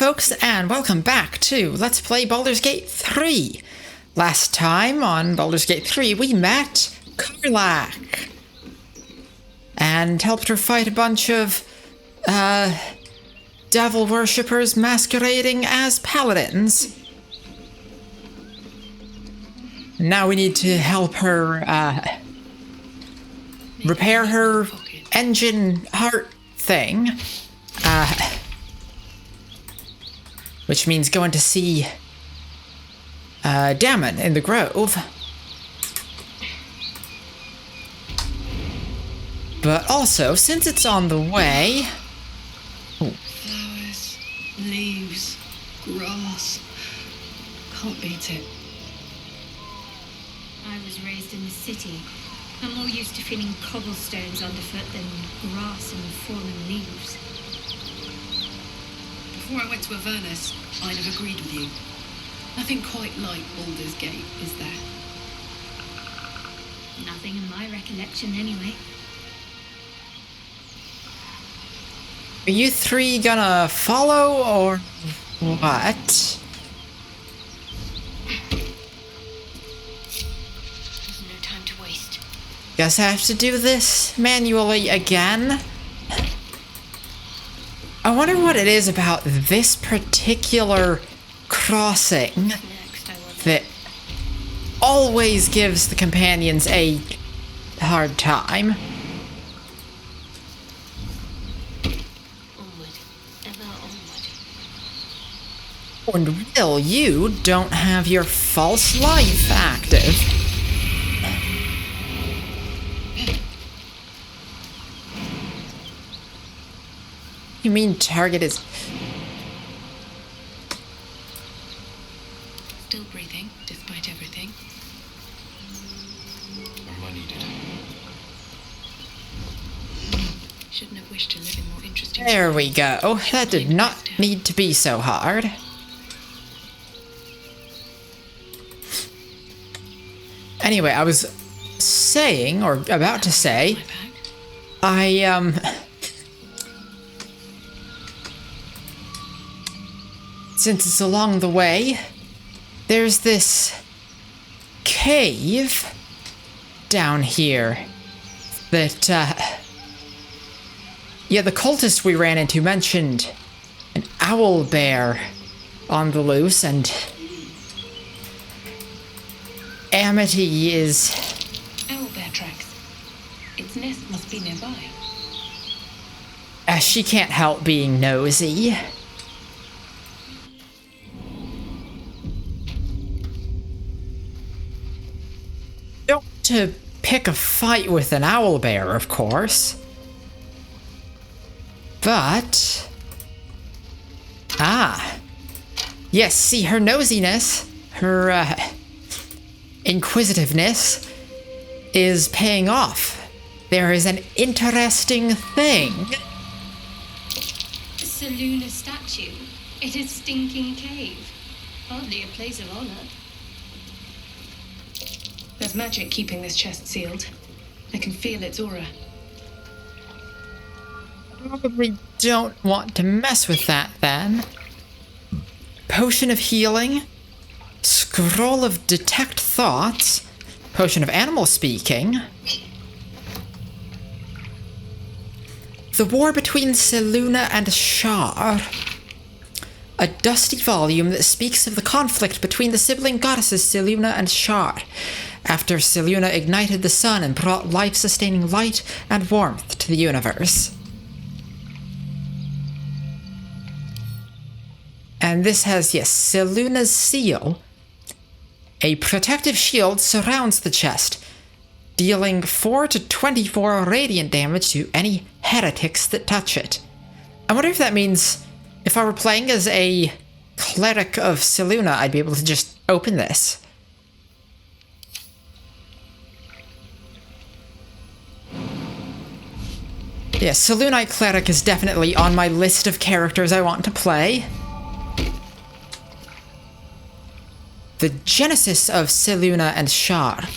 folks, and welcome back to Let's Play Baldur's Gate 3. Last time on Baldur's Gate 3, we met Karlach and helped her fight a bunch of, devil worshippers masquerading as paladins. Now we need to help her, repair her engine heart thing. Which means going to see Damon in the Grove. But also, since it's on the way... Flowers, leaves, grass. Can't beat it. I was raised in the city. I'm more used to feeling cobblestones underfoot than grass and fallen leaves. Before I went to Avernus, I'd have agreed with you. Nothing quite like Baldur's Gate, is there? Nothing in my recollection, anyway. Are you three gonna follow, or what? There's no time to waste. Guess I have to do this manually again? I wonder what it is about this particular crossing that always gives the companions a hard time. Onward. Ever onward. And Will, you don't have your false life active. You mean target is... Still breathing, despite everything. Am I needed? Shouldn't have wished to live in more interesting... There we go. That did not need to be so hard. Anyway, I was saying, or about to say, since it's along the way, there's this cave down here that, yeah, the cultist we ran into mentioned an owlbear on the loose, and Amity is... Owlbear tracks. Its nest must be nearby. She can't help being nosy. Don't to pick a fight with an owlbear, of course. But... yes, see, her nosiness, her, inquisitiveness is paying off. There is an interesting thing. Seluna statue. It is Stinking Cave. Hardly a place of honor. There's magic keeping this chest sealed. I can feel its aura. Probably don't want to mess with that, then. Potion of healing. Scroll of detect thoughts. Potion of animal speaking. The War Between Seluna and Shar. A dusty volume that speaks of the conflict between the sibling goddesses Seluna and Shar, after Seluna ignited the sun and brought life-sustaining light and warmth to the universe. And this has, yes, Seluna's seal. A protective shield surrounds the chest, dealing 4 to 24 radiant damage to any heretics that touch it. I wonder if that means if I were playing as a cleric of Seluna, I'd be able to just open this. Yeah, Selunite cleric is definitely on my list of characters I want to play. The genesis of Seluna and Shar.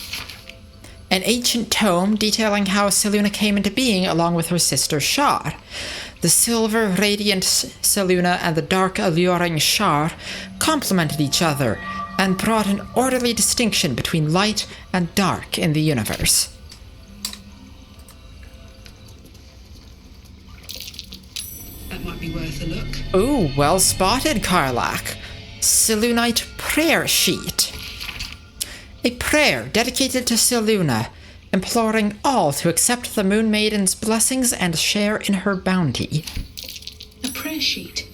an ancient tome detailing how Selûne came into being along with her sister Shar. The silver, radiant Selûne and the dark, alluring Shar complemented each other and brought an orderly distinction between light and dark in the universe. That might be worth a look. Ooh, well spotted, Karlach. Selûnite prayer sheet. A prayer dedicated to Selûne, imploring all to accept the Moon Maiden's blessings and share in her bounty. A prayer sheet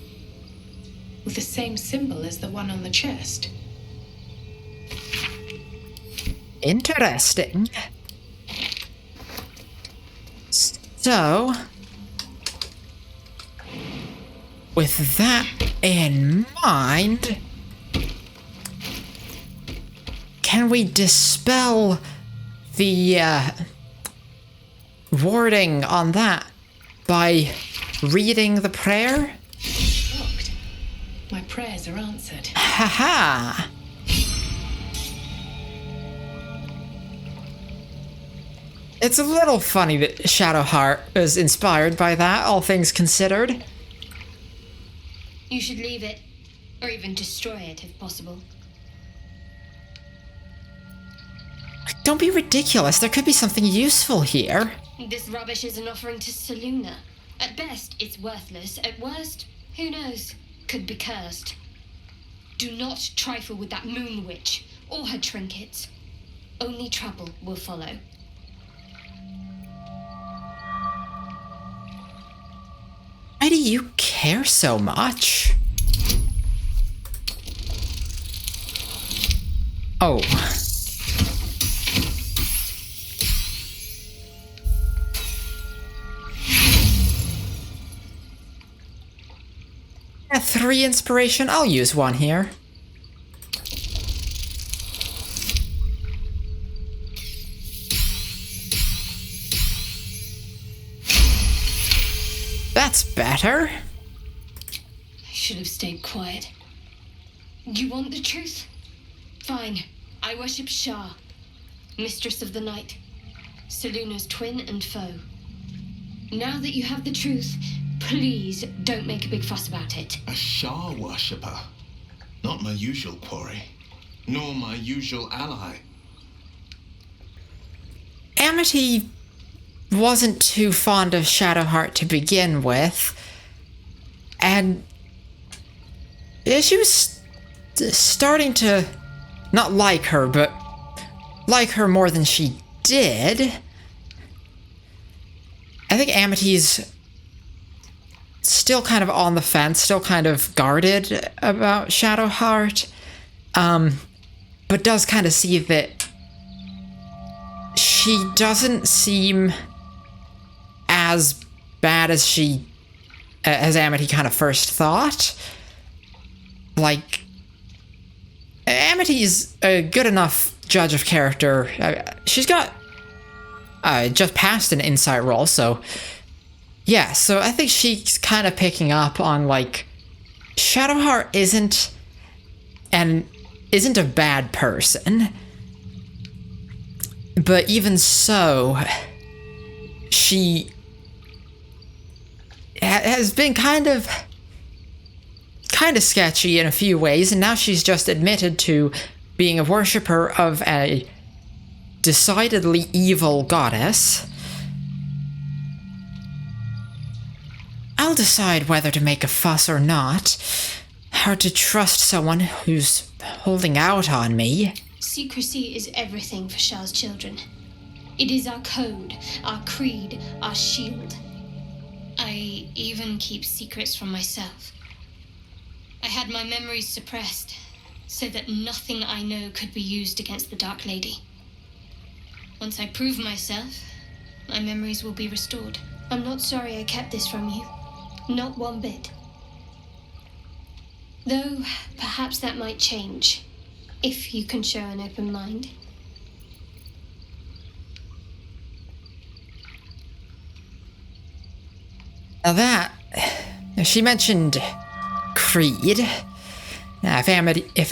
with the same symbol as the one on the chest. Interesting. So, with that in mind, can we dispel the wording on that by reading the prayer? Shocked. My prayers are answered. Haha! It's a little funny that Shadowheart is inspired by that, all things considered. You should leave it, or even destroy it if possible. Don't be ridiculous, there could be something useful here. This rubbish is an offering to Selûne. At best, it's worthless. At worst, who knows? Could be cursed. Do not trifle with that moon witch, or her trinkets. Only trouble will follow. Why do you care so much? Oh. At 3 inspiration, I'll use 1 here. That's better. I should have stayed quiet. You want the truth? Fine. I worship Shar, mistress of the night, Selûne's twin and foe. Now that you have the truth, please don't make a big fuss about it. A Shar worshipper. Not my usual quarry, nor my usual ally. Amity wasn't too fond of Shadowheart to begin with, and she was starting to not like her, but like her more than she did. I think Amity's still kind of on the fence, still kind of guarded about Shadowheart, but does kind of see that she doesn't seem as bad as as Amity kind of first thought. Like, Amity's a good enough judge of character. She's got just passed an insight roll, so yeah, so I think she's kind of picking up on, like, Shadowheart isn't a bad person. But even so, she has been kind of sketchy in a few ways, and now she's just admitted to being a worshipper of a decidedly evil goddess. I'll decide whether to make a fuss or not. Hard to trust someone who's holding out on me. Secrecy is everything for Shar's children. It is our code, our creed, our shield. I even keep secrets from myself. I had my memories suppressed, so that nothing I know could be used against the Dark Lady. Once I prove myself, my memories will be restored. I'm not sorry I kept this from you. Not one bit. Though, perhaps that might change, if you can show an open mind. Now that, she mentioned creed. Now, if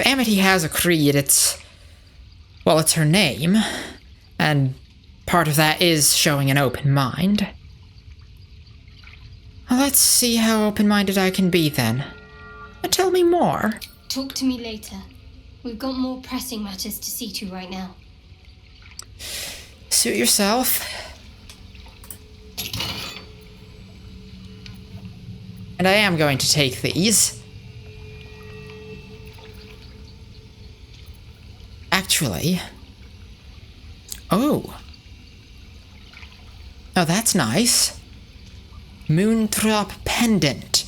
Amity has a creed, it's her name, and part of that is showing an open mind. Well, let's see how open-minded I can be then. Tell me more. Talk to me later. We've got more pressing matters to see to right now. Suit yourself. And I am going to take these. Actually... Oh, that's nice. Moondrop Pendant.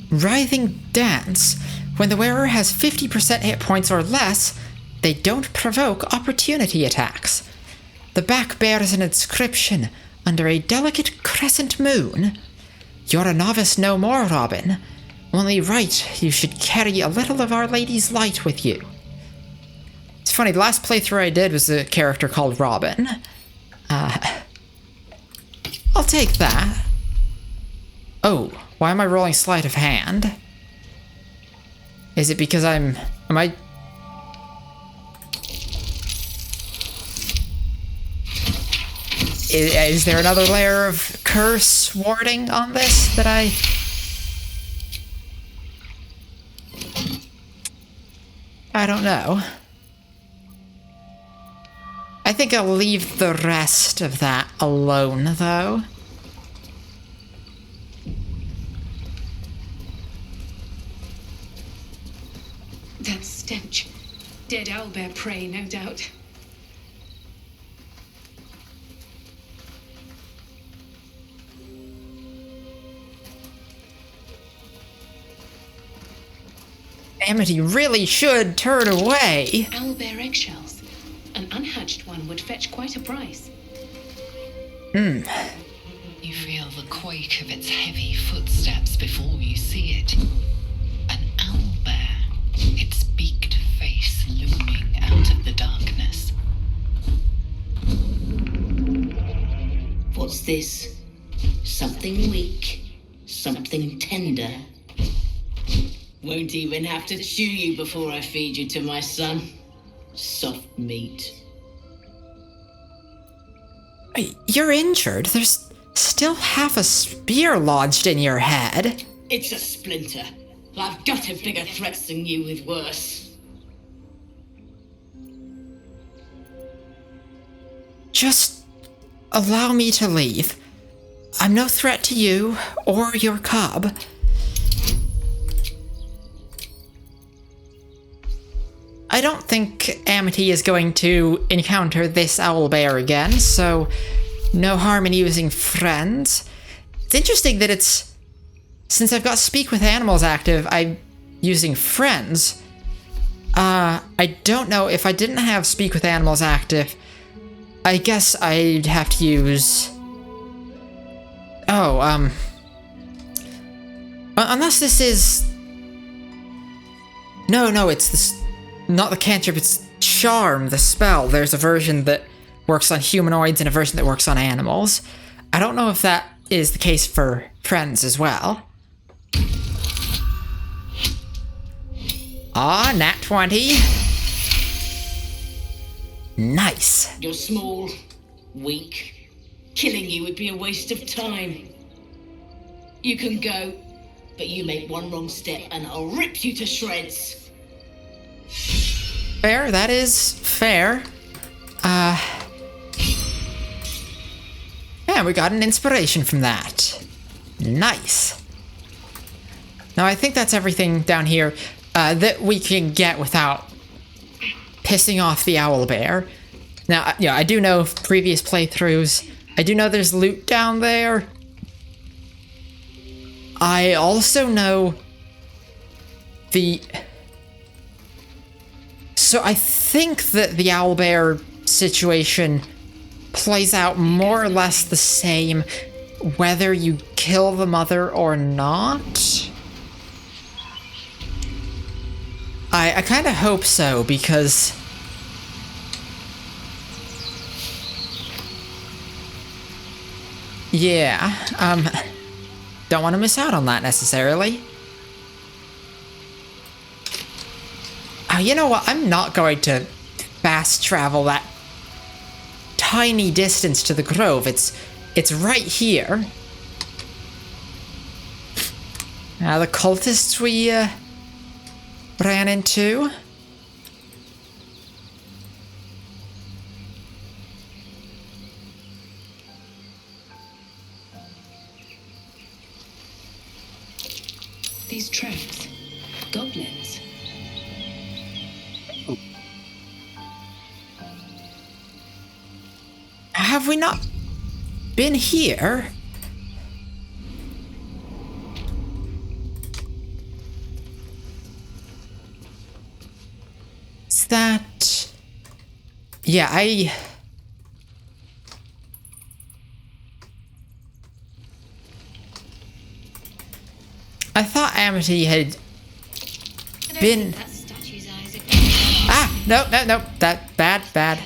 Writhing Dance. When the wearer has 50% hit points or less, they don't provoke opportunity attacks. The back bears an inscription under a delicate crescent moon. You're a novice no more, Robin. Only right, you should carry a little of Our Lady's light with you. It's funny, the last playthrough I did was a character called Robin. I'll take that. Oh, why am I rolling sleight of hand? Is it because am I... Is there another layer of curse warding on this that I... I don't know. I think I'll leave the rest of that alone, though. That stench. Dead owlbear prey, no doubt. Amity really should turn away. Owlbear eggshells. An unhatched one would fetch quite a price. You feel the quake of its heavy footsteps before you see it. An owlbear, its beaked face looming out of the darkness. What's this? Something weak, something tender. Won't even have to chew you before I feed you to my son. Soft meat. You're injured. There's still half a spear lodged in your head. It's a splinter. I've gutted bigger threats than you with worse. Just allow me to leave. I'm no threat to you or your cub. I don't think Amity is going to encounter this owlbear again, so no harm in using friends. It's interesting that since I've got Speak with Animals active, I'm using friends. I don't know, if I didn't have Speak with Animals active, I guess I'd have to use... unless this is... No, it's this... Not the cantrip, it's Charm, the spell. There's a version that works on humanoids and a version that works on animals. I don't know if that is the case for friends as well. Ah, nat 20. Nice. You're small, weak. Killing you would be a waste of time. You can go, but you make one wrong step and I'll rip you to shreds. Fair, that is fair. Yeah, we got an inspiration from that. Nice. Now, I think that's everything down here that we can get without pissing off the owlbear. Now, yeah, I do know previous playthroughs. I do know there's loot down there. I also know the... So I think that the owlbear situation plays out more or less the same whether you kill the mother or not. I kind of hope so, because... Yeah, don't want to miss out on that necessarily. You know what? I'm not going to fast travel that tiny distance to the grove. It's right here. The cultists we ran into. These tracks. Goblins. Have we not been here? Is that... Yeah, I thought Amity had been... That statue's eyes are... Ah! No. That... Bad.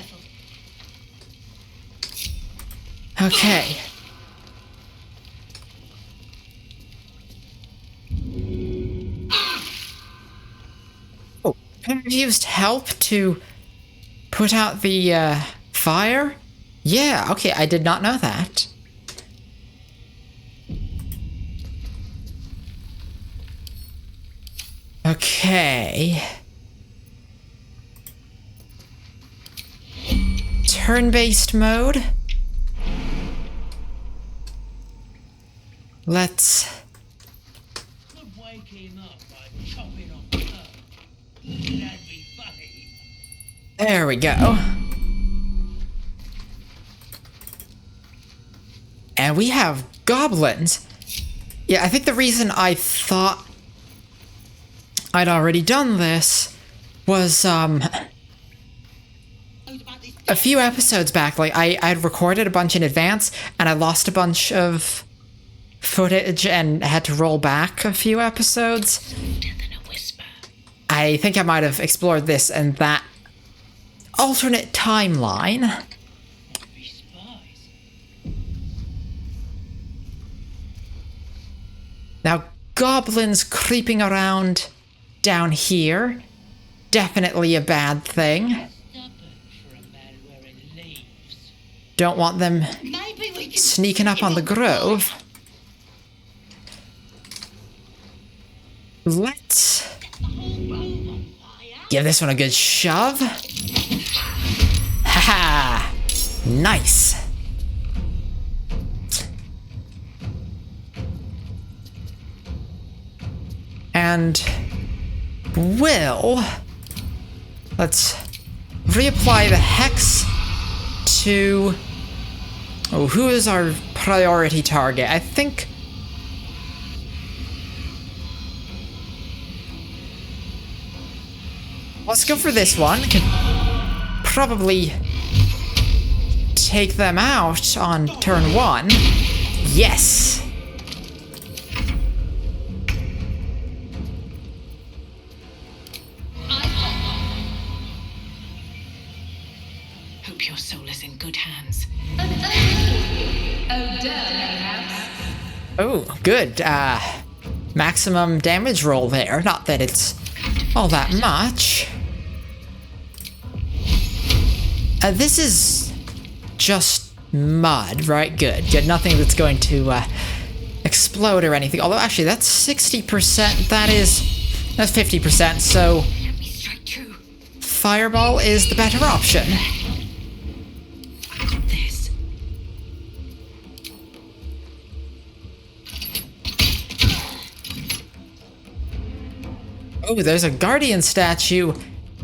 Okay. Oh, have you used help to put out the fire? Yeah, okay, I did not know that. Okay. Turn-based mode. Let's... Could wake him up by chopping off the earth. That'd be funny. There we go. And we have goblins. Yeah, I think the reason I thought I'd already done this was, a few episodes back, like, I'd recorded a bunch in advance, and I lost a bunch of footage and had to roll back a few episodes. I think I might have explored this and that alternate timeline. Now, goblins creeping around down here, definitely a bad thing. Don't want them sneaking up on the grove. Let's give this one a good shove. Haha! Nice. And let's reapply the hex to... Oh, who is our priority target? I think... Let's go for this one. Could probably take them out on turn 1. Yes! Hope your soul is in good hands. Oh, good. Maximum damage roll there. Not that it's all that much. This is just mud, right? Good. Nothing that's going to explode or anything. Although, actually, that's 60%. That's 50%, so Fireball is the better option. I got this. Oh, there's a guardian statue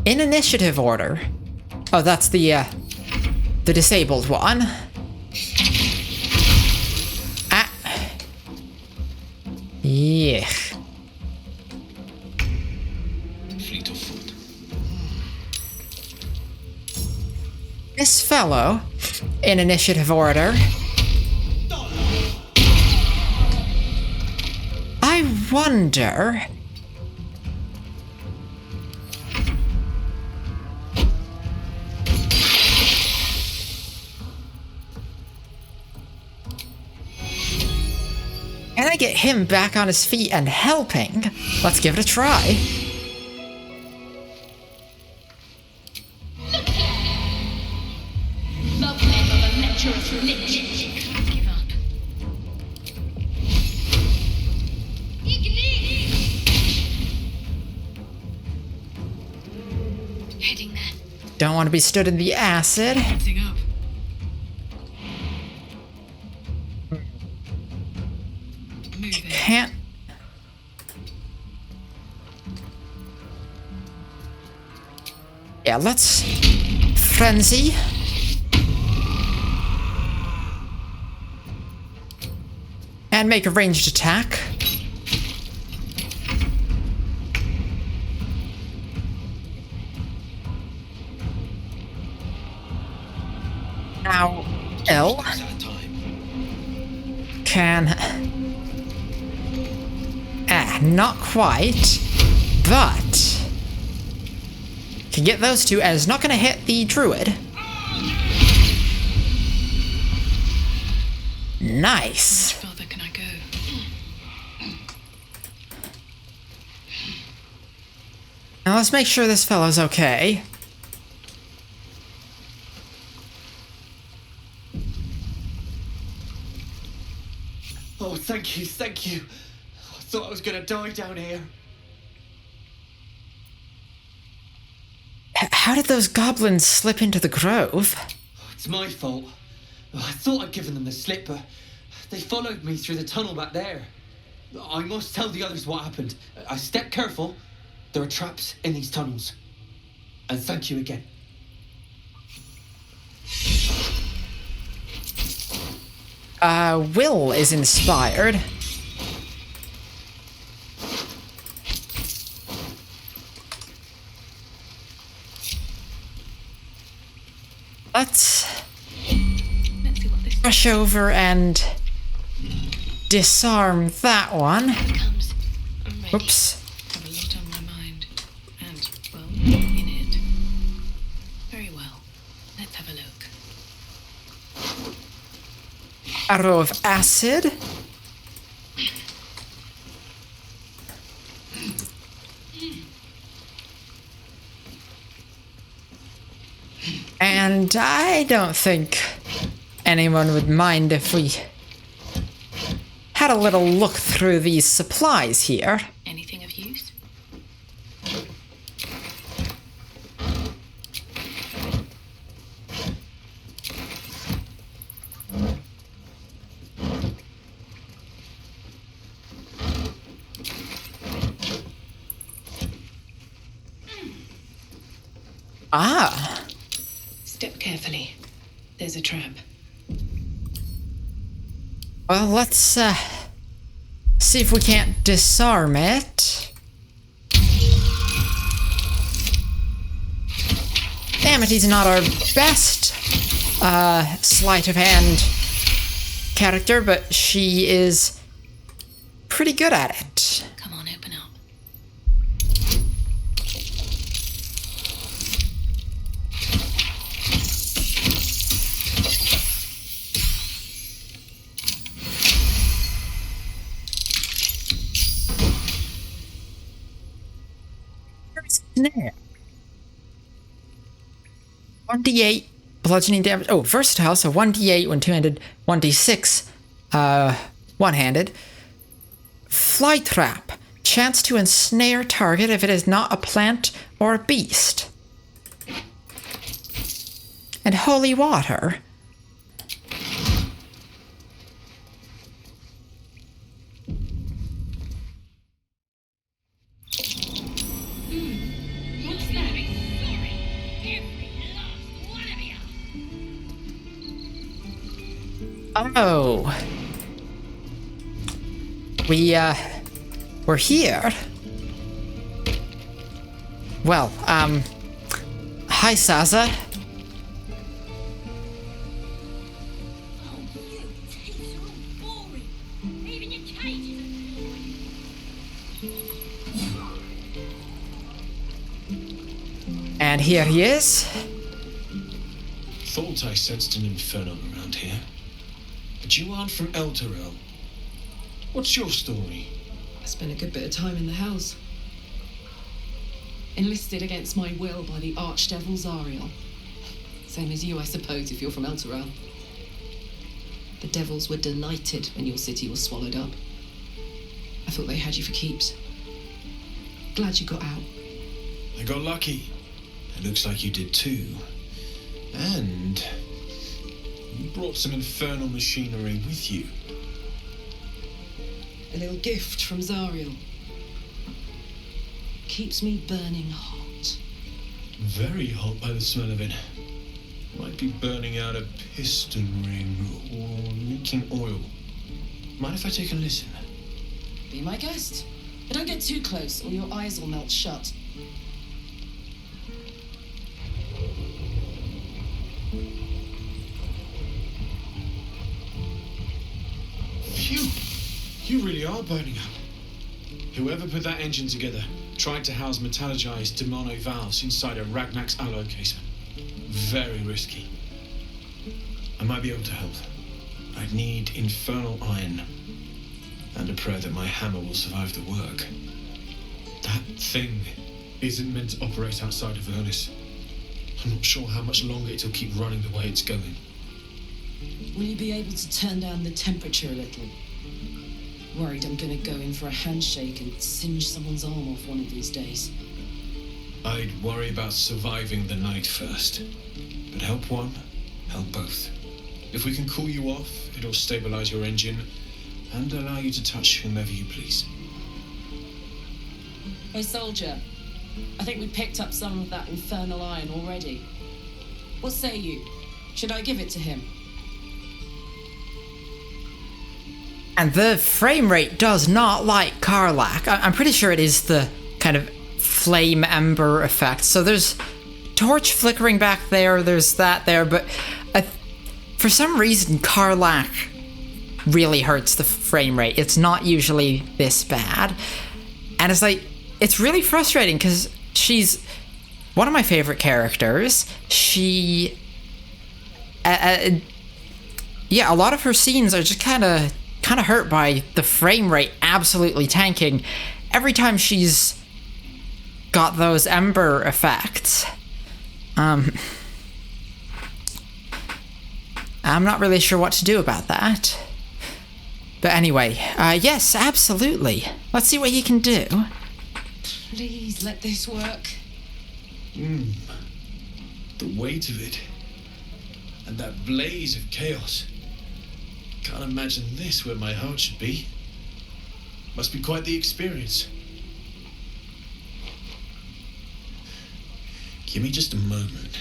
in initiative order. Oh, that's the disabled one. Ah. Yeah. Fleet of foot. This fellow, in initiative order. I wonder... Can I get him back on his feet and helping? Let's give it a try. Lovely. treacherous lich. Can't give up. Heading there. Don't want to be stood in the acid. Heading up. Moving. Can't. Yeah, let's frenzy. And make a ranged attack. Now, L That time. can. Not quite, but can get those two, and it's not going to hit the druid. Nice. How much further can I go? Now let's make sure this fellow's okay. Oh, thank you, thank you. I thought I was gonna die down here. How did those goblins slip into the grove? It's my fault. I thought I'd given them the slip, but they followed me through the tunnel back there. I must tell the others what happened. I step careful. There are traps in these tunnels. And thank you again. Will is inspired. Let's Let's see what this rush over and disarm that one. comes. I'm ready. Oops. Have a lot on my mind. And, well, in it. Very well. Let's have a look. Arrow of acid. And I don't think anyone would mind if we had a little look through these supplies here. Anything of use? Ah, Step carefully. There's a trap. well, let's see if we can't disarm it. Amity's not our best sleight of hand character, but she is pretty good at it. Come on, open up. Snare. 1d8 bludgeoning damage. Oh, versatile, so 1d8 when two-handed, 1d6 one-handed. Fly trap. Chance to ensnare target if it is not a plant or a beast. And holy water. Oh. We're here. Well, hi, Saza. And here he is. Thought I sensed an inferno around here. But you aren't from Elturel. What's your story? I spent a good bit of time in the Hells. Enlisted against my will by the Archdevil Zariel. Same as you, I suppose, if you're from Elturel. The devils were delighted when your city was swallowed up. I thought they had you for keeps. Glad you got out. I got lucky. It looks like you did too. And you brought some infernal machinery with you. A little gift from Zariel. Keeps me burning hot. Very hot by the smell of it. Might be burning out a piston ring or leaking oil. Mind if I take a listen? Be my guest. But don't get too close or your eyes will melt shut. Phew! You really are burning up. Whoever put that engine together tried to house metallogized demono valves inside a Ragnak's alloy casement. Very risky. I might be able to help. I'd need infernal iron and a prayer that my hammer will survive the work. That thing isn't meant to operate outside of Ernest. I'm not sure how much longer it'll keep running the way it's going. Will you be able to turn down the temperature a little? Worried I'm gonna go in for a handshake and singe someone's arm off one of these days. I'd worry about surviving the night first. But help one, help both. If we can cool you off, it'll stabilize your engine and allow you to touch whomever you please. Hey, soldier. I think we picked up some of that infernal iron already. What say you? Should I give it to him? And the frame rate does not like Karlach. I'm pretty sure it is the kind of flame ember effect. So there's torch flickering back there, there's that there, but for some reason Karlach really hurts the frame rate. It's not usually this bad. And it's like, it's really frustrating because she's one of my favorite characters. She... yeah, a lot of her scenes are just kind of hurt by the frame rate absolutely tanking every time she's got those ember effects. I'm not really sure what to do about that. But anyway, yes, absolutely. Let's see what you can do. Please let this work. The weight of it. And that blaze of chaos. Can't imagine this where my heart should be. Must be quite the experience. Give me just a moment.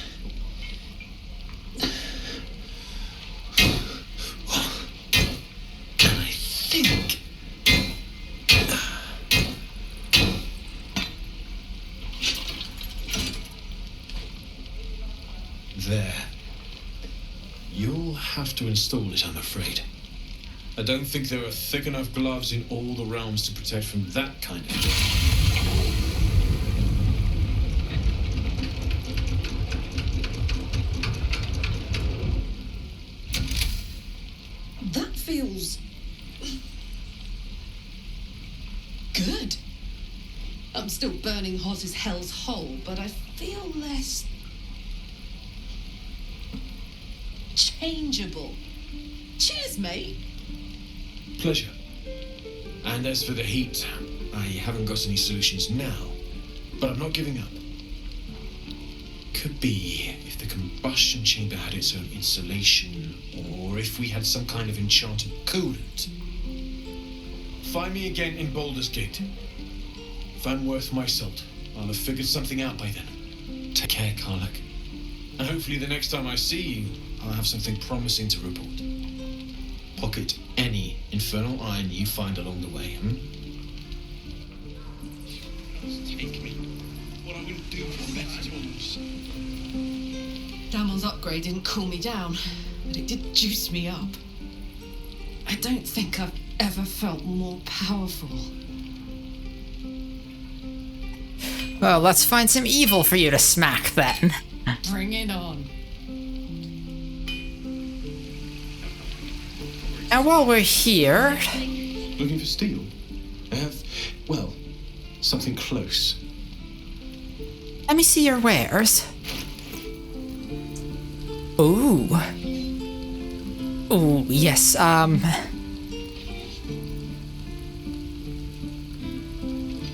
I think... There. You'll have to install it, I'm afraid. I don't think there are thick enough gloves in all the realms to protect from that kind of job. That feels... good. I'm still burning hot as hell's hole, but I feel less... changeable. Cheers, mate. Pleasure. And as for the heat, I haven't got any solutions now, but I'm not giving up. Could be if the combustion chamber had its own insulation, or if we had some kind of enchanted coolant. Find me again in Baldur's Gate. If I'm worth my salt, I'll have figured something out by then. Take care, Karlach. And hopefully the next time I see you, I'll have something promising to report. Pocket any infernal iron you find along the way, Take me. What I will do for better tools. Damon's upgrade didn't cool me down, but it did juice me up. I don't think I've ever felt more powerful. Well, let's find some evil for you to smack then. Bring it on. And while we're here... Looking for steel? I have, well, something close. Let me see your wares. Ooh. Ooh, yes,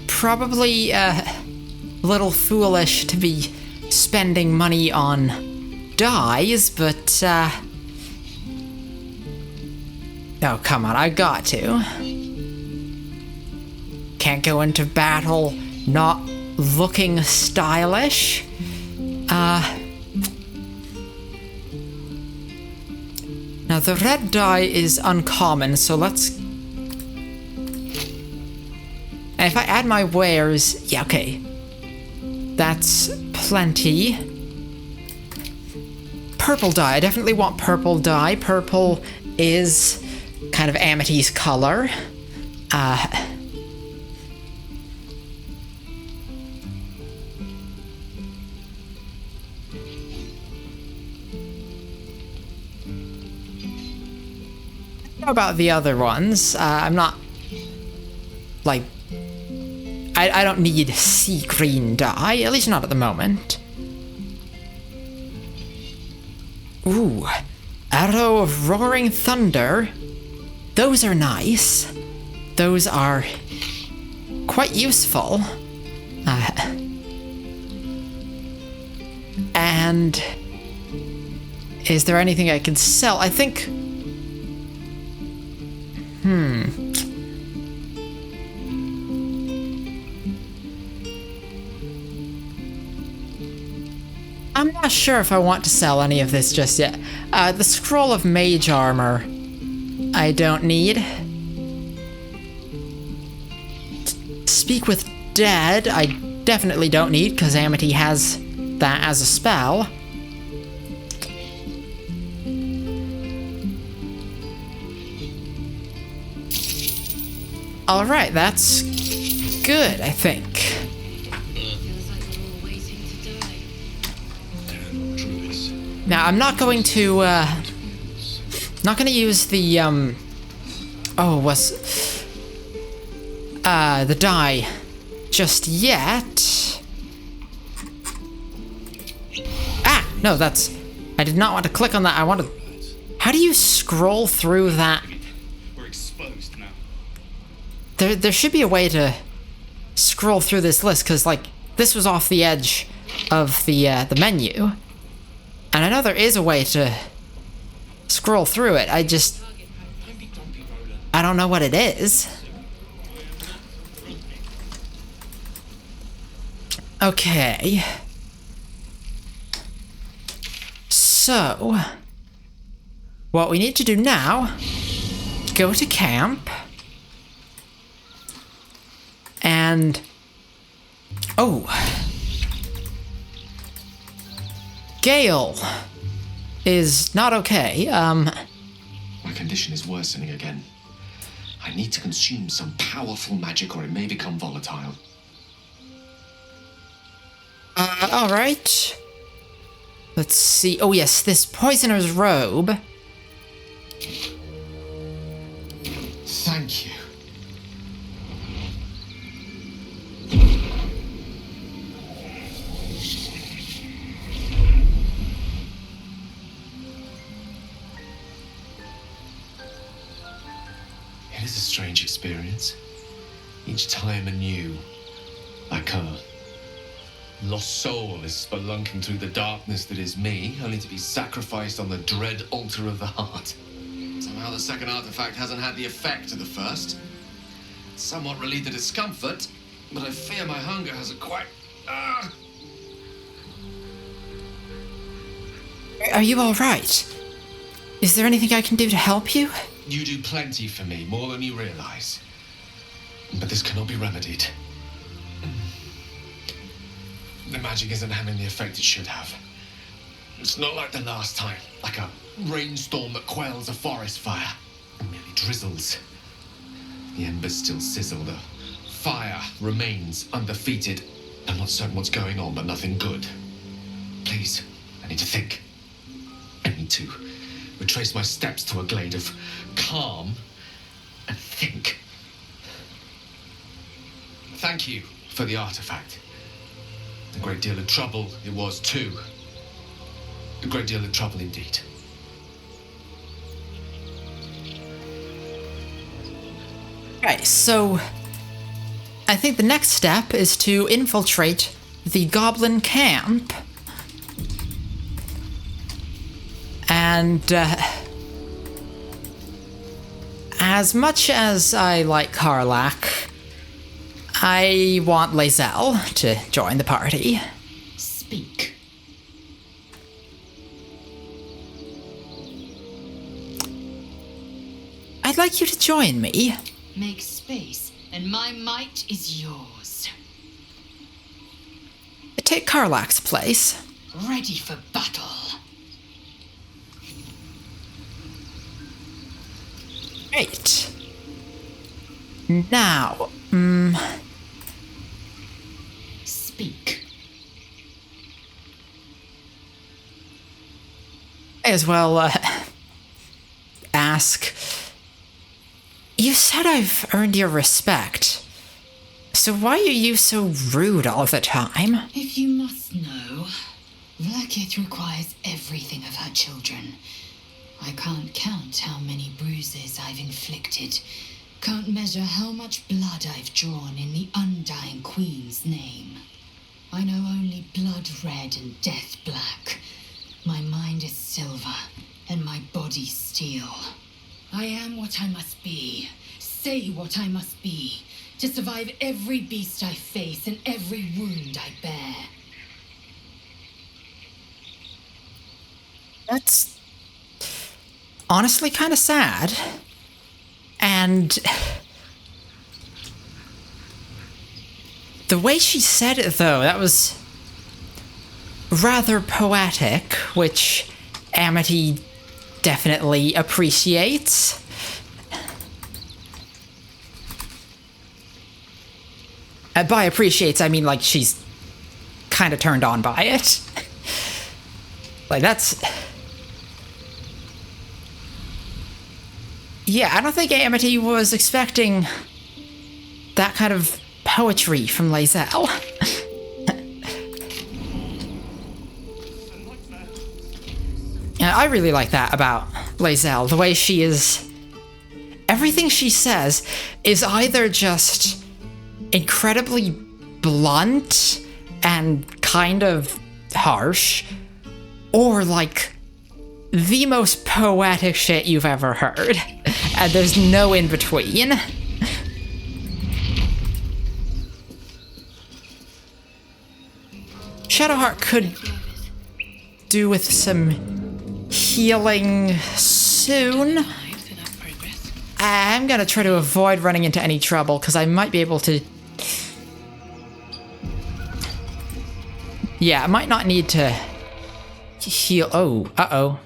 probably a little foolish to be spending money on dyes, but, oh, come on, I got to. Can't go into battle not looking stylish. Now the red dye is uncommon, so let's... And if I add my wares... Yeah, okay. That's plenty. Purple dye. I definitely want purple dye. Purple is kind of Amity's color. About the other ones, I'm not like I don't need sea green dye, at least not at the moment. Ooh, Arrow of Roaring Thunder. Those are nice. Those are quite useful. And is there anything I can sell? I think I'm not sure if I want to sell any of this just yet. The Scroll of Mage Armor, I don't need. Speak with Dead, I definitely don't need, because Amity has that as a spell. Alright, that's good, I think. Now, I'm not going to, not gonna use the, the dye just yet. Ah! No, that's... I did not want to click on that, I want to... How do you scroll through that? There should be a way to scroll through this list, because, like, this was off the edge of the menu. And I know there is a way to scroll through it, I don't know what it is. Okay. So, what we need to do now, go to camp. And... oh. Gale is not okay. My condition is worsening again. I need to consume some powerful magic or it may become volatile. Alright. Let's see. Oh yes, this poisoner's robe. Thank you. It is a strange experience. Each time anew, like a lost soul is spelunking through the darkness that is me, only to be sacrificed on the dread altar of the heart. Somehow the second artifact hasn't had the effect of the first. It's somewhat relieved the discomfort, but I fear my hunger hasn't quite... Are you alright? Is there anything I can do to help you? You do plenty for me, more than you realize. But this cannot be remedied. The magic isn't having the effect it should have. It's not like the last time, like a rainstorm that quells a forest fire. It merely drizzles. The embers still sizzle, the fire remains undefeated. I'm not certain what's going on, but nothing good. Please, I need to think. I need to retrace my steps to a glade of calm and think. Thank you for the artifact. A great deal of trouble it was too. A great deal of trouble indeed. Right, so I think the next step is to infiltrate the goblin camp. And as much as I like Karlach, I want lae'zel to join the party. Speak. I'd like you to join me. Make space, and my might is yours. Take Karlach's place. Ready for battle. Great. Now, Speak. may as well ask. You said I've earned your respect. So why are you so rude all the time? If you must know, Vlaakith requires everything of her children. I can't count how many bruises I've inflicted. Can't measure how much blood I've drawn in the undying Queen's name. I know only blood red and death black. My mind is silver, and my body steel. I am what I must be, say what I must be, to survive every beast I face and every wound I bear. That's honestly kind of sad. And the way she said it, though, that was rather poetic, which Amity definitely appreciates. By appreciates, I mean, like, she's kind of turned on by it. Like, that's... Yeah, I don't think Amity was expecting that kind of poetry from lae'zel. Yeah, I really like that about lae'zel, the way she is... Everything she says is either just incredibly blunt and kind of harsh, or like the most poetic shit you've ever heard. And there's no in between. Shadowheart could do with some healing soon. I'm gonna try to avoid running into any trouble, because I might be able to... Yeah, I might not need to heal... Oh, uh-oh.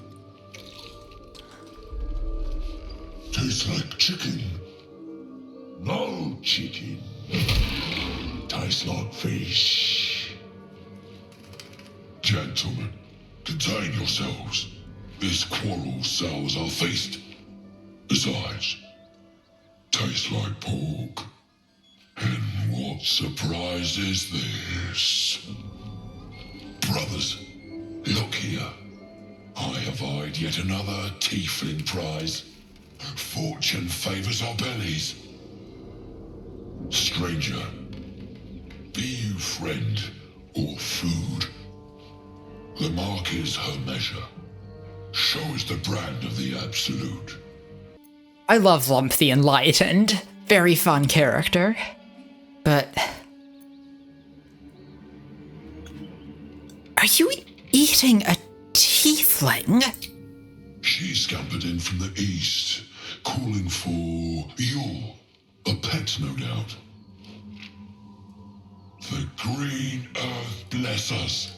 Tastes like chicken. No chicken. Tastes like fish. Gentlemen, contain yourselves. This quarrel sours our feast. Besides, tastes like pork. And what surprise is this? Brothers, look here. I have eyed yet another Tiefling prize. Fortune favors our bellies. Stranger, be you friend or food? The mark is her measure. Show us the brand of the absolute. I love Lump the Enlightened. Very fun character. But... Are you eating a tiefling? She scampered in from the east, calling for a pet, no doubt. The green earth bless us.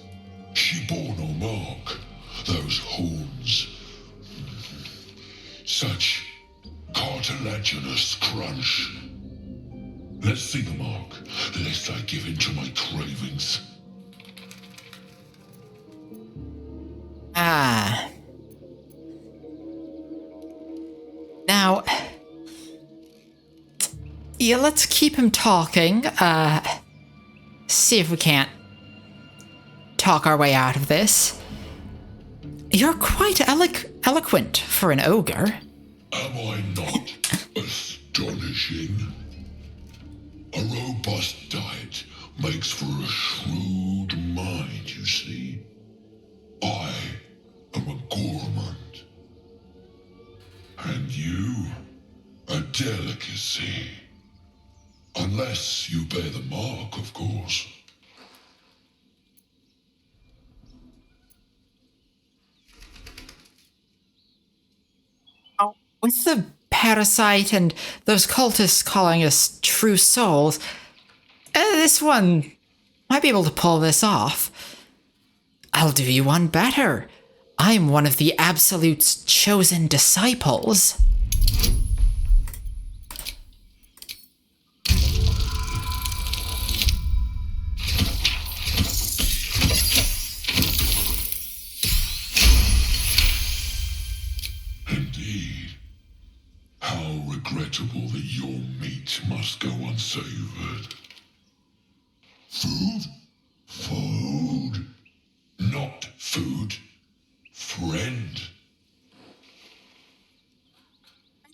She bore no mark. Those horns. Such cartilaginous crunch. Let's see the mark, lest I give in to my cravings. Ah. Now... Yeah, let's keep him talking. See if we can't talk our way out of this. You're quite eloquent for an ogre. Am I not astonished? nourishing. A robust diet makes for a shrewd mind, you see. I am a gourmand. And you, a delicacy. Unless you bear the mark, of course. With the parasite and those cultists calling us true souls, this one might be able to pull this off. I'll do you one better. I'm one of the Absolute's chosen disciples. Indeed. How regrettable that your meat must go unsavored. Food? Food. Not food. Friend.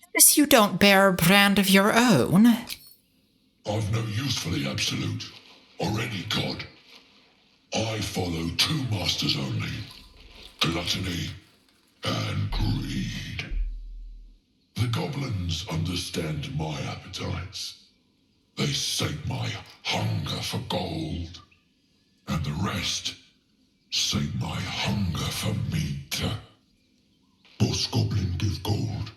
Notice you don't bear a brand of your own. I've no use for the Absolute, or any god. I follow two masters only. Gluttony and greed. The goblins understand my appetites. They sate my hunger for gold. And the rest sate my hunger for meat. Boss goblin give gold.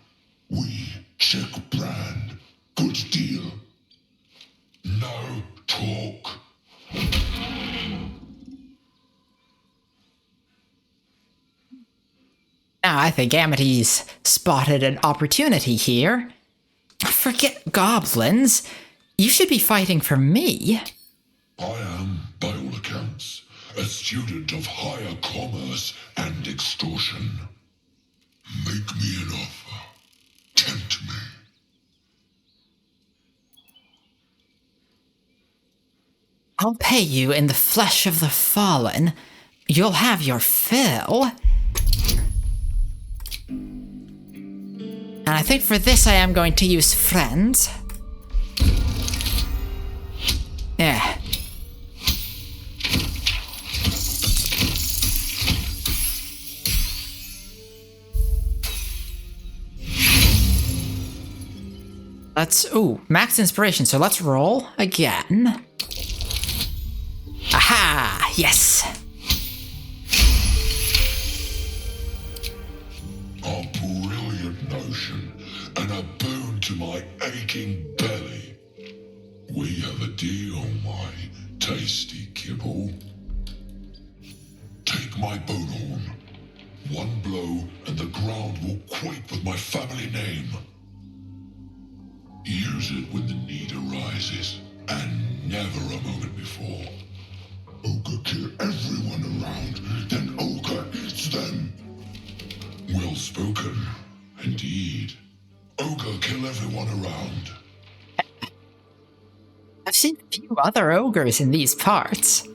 We check brand. Good deal. No talk. Now I think Amity's spotted an opportunity here. Forget goblins. You should be fighting for me. I am, by all accounts, a student of higher commerce and extortion. Make me an offer. Tempt me. I'll pay you in the flesh of the fallen. You'll have your fill. And I think for this I am going to use friends. Yeah. Max inspiration, so let's roll again. Aha! Yes! A brilliant notion, and a boon to my aching belly. We have a deal, my tasty kibble. Take my bowhorn. One blow, and the ground will quake with my family name. Use it when the need arises, and never a moment before. Ogre kill everyone around, then Ogre eats them. Well spoken, indeed. Ogre kill everyone around. I've seen a few other ogres in these parts.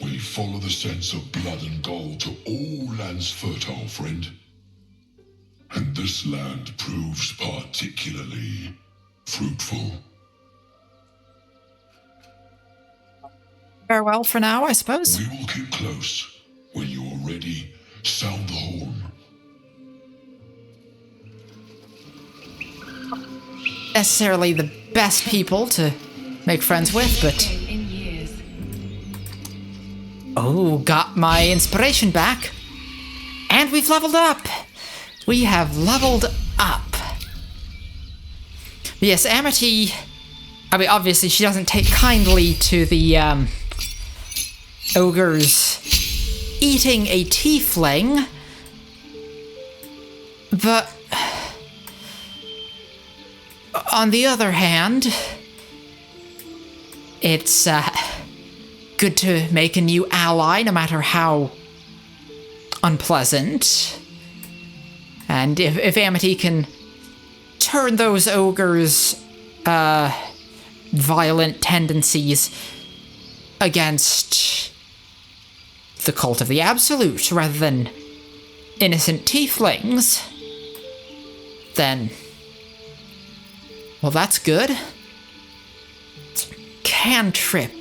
We follow the sense of blood and gold to all lands fertile, friend. And this land proves particularly fruitful. Farewell for now, I suppose. We will keep close. When you are ready, sound the horn. Necessarily the best people to make friends with, but... Oh, got my inspiration back. And we've leveled up. We have leveled up. Yes, Amity... I mean, obviously she doesn't take kindly to the, ogres eating a tiefling. But... on the other hand, it's good to make a new ally, no matter how unpleasant. And if Amity can turn those ogres' violent tendencies against the cult of the Absolute rather than innocent tieflings, then... Well, that's good. Cantrip.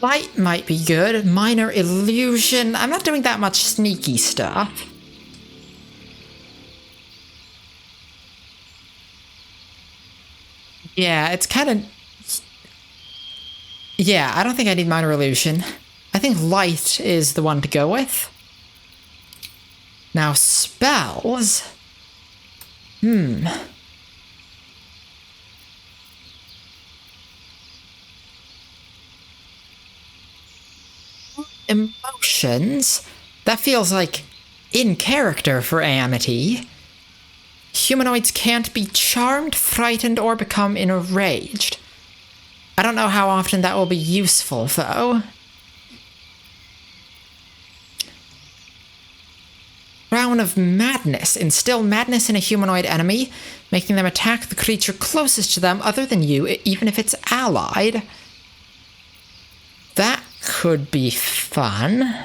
Light might be good. Minor illusion. I'm not doing that much sneaky stuff. Yeah, it's kind of... Yeah, I don't think I need minor illusion. I think light is the one to go with. Now, spells... Emotions? That feels like in character for Amity. Humanoids can't be charmed, frightened, or become enraged. I don't know how often that will be useful, though. Crown of Madness. Instill madness in a humanoid enemy, making them attack the creature closest to them other than you, even if it's allied. That could be fun.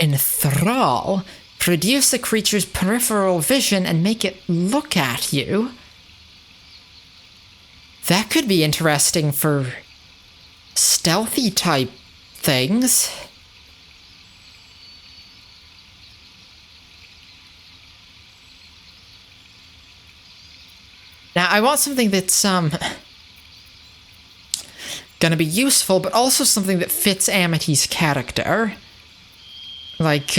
Enthrall. Reduce the creature's peripheral vision and make it look at you. That could be interesting for stealthy type things. Now, I want something that's gonna be useful, but also something that fits Amity's character. Like,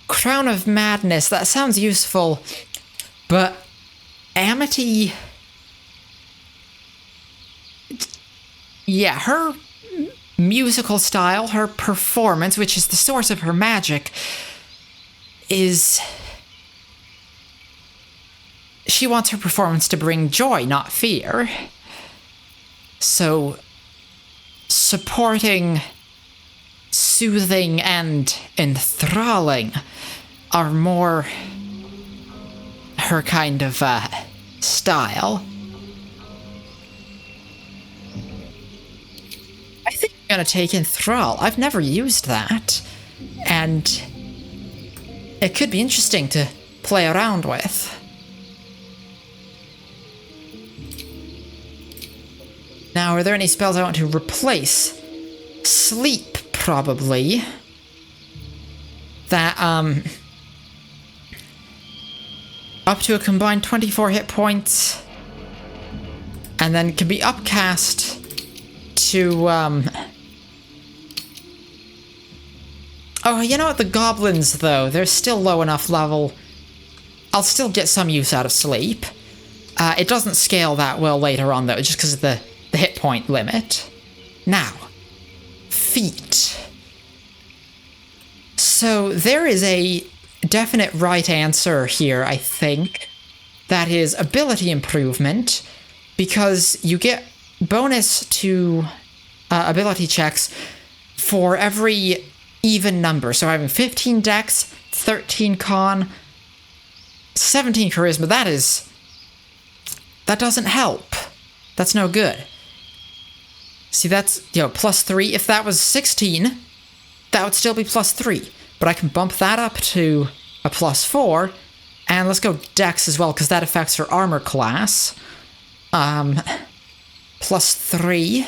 Crown of Madness, that sounds useful, but Amity... Yeah, her musical style, her performance, which is the source of her magic, is... She wants her performance to bring joy, not fear. So... supporting, soothing, and enthralling are more her kind of style. I think I'm gonna take Enthrall. I've never used that, and it could be interesting to play around with. Now, are there any spells I want to replace? Sleep, probably. That, up to a combined 24 hit points. And then can be upcast to, Oh, you know what? The goblins, though, they're still low enough level. I'll still get some use out of sleep. It doesn't scale that well later on, though, just because of the hit point limit. Now, feat. So there is a definite right answer here, I think. That is ability improvement, because you get bonus to ability checks for every even number. So having 15 dex, 13 con, 17 charisma, that doesn't help. That's no good. See, that's, +3. If that was 16, that would still be +3. But I can bump that up to a +4. And let's go Dex as well, because that affects her armor class. +3.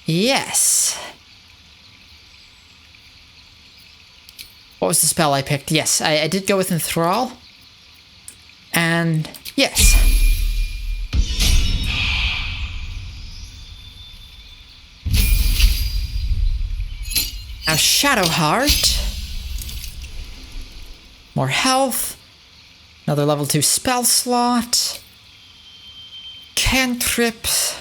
Yes. What was the spell I picked? Yes, I did go with Enthrall. And yes. Now, Shadowheart. More health. Another level 2 spell slot. Cantrips.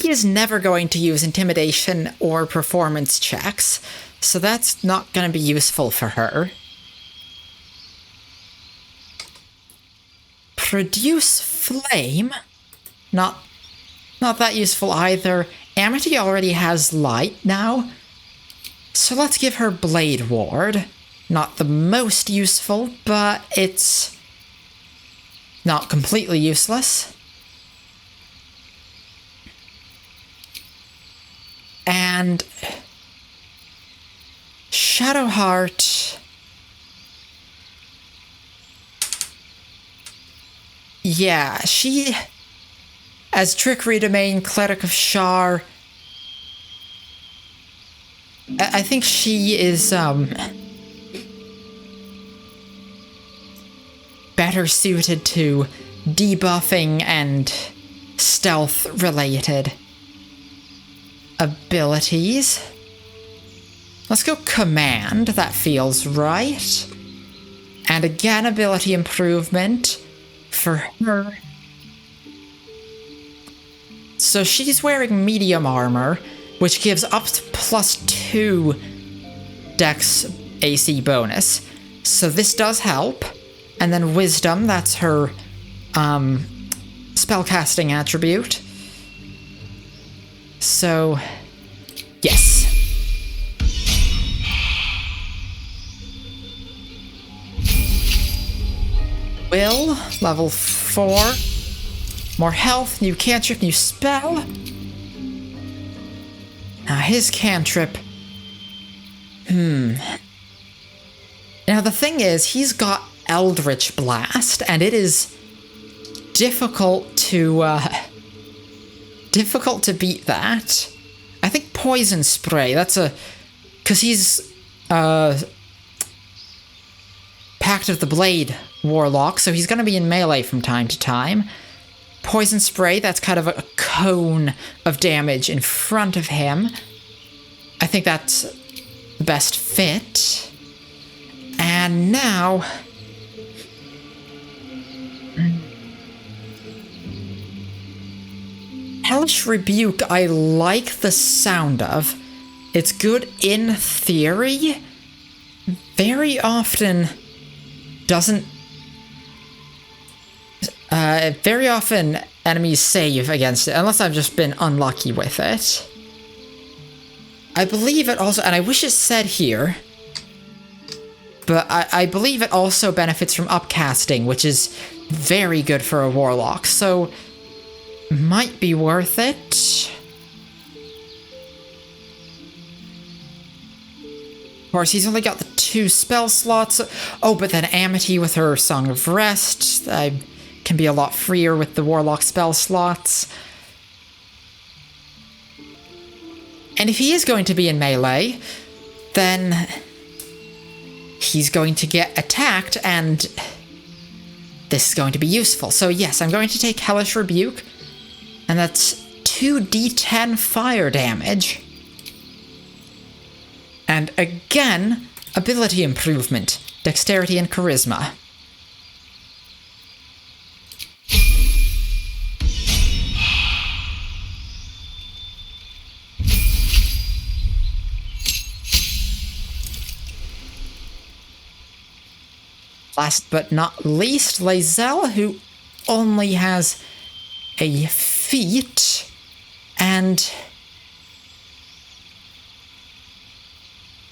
She is never going to use intimidation or performance checks, so that's not going to be useful for her. Produce flame. Not that useful either. Amity already has light now, so let's give her Blade Ward. Not the most useful, but it's not completely useless. And Shadowheart. Yeah, she, as Trickery Domain, Cleric of Shar, I think she is, better suited to debuffing and stealth-related abilities. Let's go Command, that feels right. And again, ability improvement for her. So she's wearing medium armor, which gives up to +2 Dex AC bonus. So this does help. And then Wisdom, that's her spellcasting attribute. So, yes. Will, level 4. More health, new cantrip, new spell. Now his cantrip. Now the thing is, he's got Eldritch Blast, and it is difficult to beat that. I think Poison Spray, that's a... because he's Pact of the Blade Warlock, so he's going to be in melee from time to time. Poison Spray, that's kind of a cone of damage in front of him. I think that's the best fit. And now... Hellish Rebuke, I like the sound of. It's good in theory. Very often doesn't... very often enemies save against it, unless I've just been unlucky with it. I believe it also, and I wish it said here, but I believe it also benefits from upcasting, which is very good for a warlock, so might be worth it. Of course, he's only got the 2 spell slots. Oh, but then Amity with her Song of Rest can be a lot freer with the warlock spell slots. And if he is going to be in melee, then he's going to get attacked, and this is going to be useful. So yes, I'm going to take Hellish Rebuke, and that's 2d10 fire damage. And again, ability improvement, dexterity and charisma. Last but not least, lae'zel, who only has a feat, and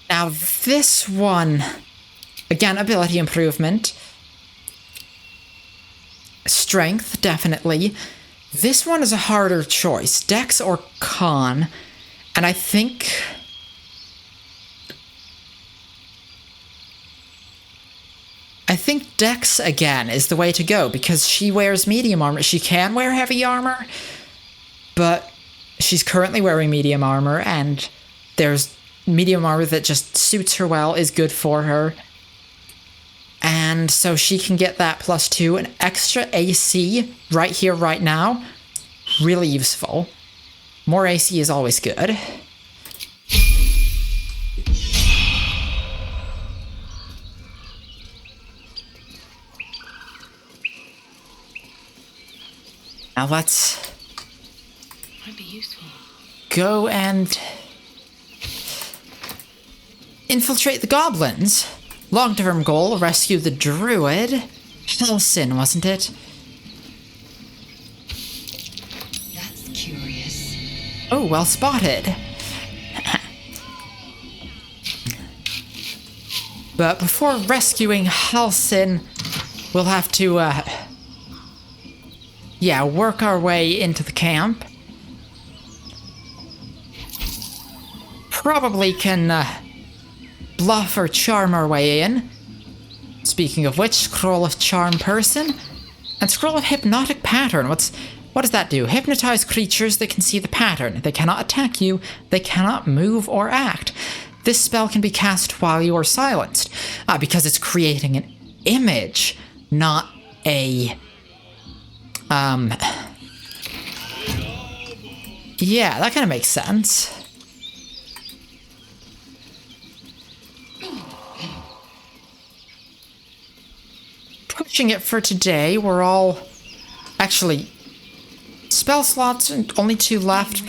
now this one, again, ability improvement, strength, definitely. This one is a harder choice, Dex or Con, and I think Dex, again, is the way to go, because she wears medium armor. She can wear heavy armor, but she's currently wearing medium armor, and there's medium armor that just suits her well, is good for her. And so she can get that +2, an extra AC right here, right now. Really useful. More AC is always good. Now let's... Might be useful. go and infiltrate the goblins. Long-term goal, rescue the druid. Halsin, wasn't it? That's curious. Oh, well spotted. But before rescuing Halsin, we'll have to, work our way into the camp. Probably can, bluff or charm our way in. Speaking of which, scroll of charm person, and scroll of hypnotic pattern. What does that do? Hypnotize creatures that can see the pattern. They cannot attack you, they cannot move or act. This spell can be cast while you are silenced, because it's creating an image, not a, yeah, that kind of makes sense. Pushing it for today, we're all, actually, spell slots, only 2 left,